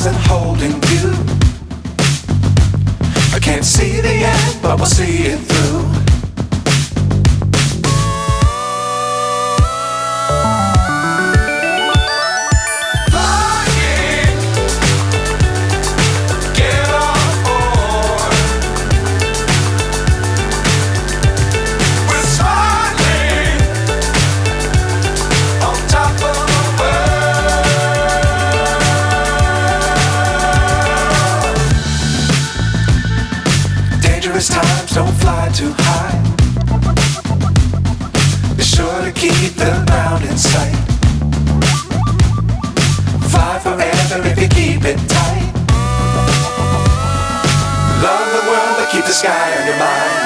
stars and holding you. I can't see the end, but we'll see it through. Times don't fly too high. Be sure to keep the ground in sight. Fly forever if you keep it tight. Love the world but keep the sky on your mind.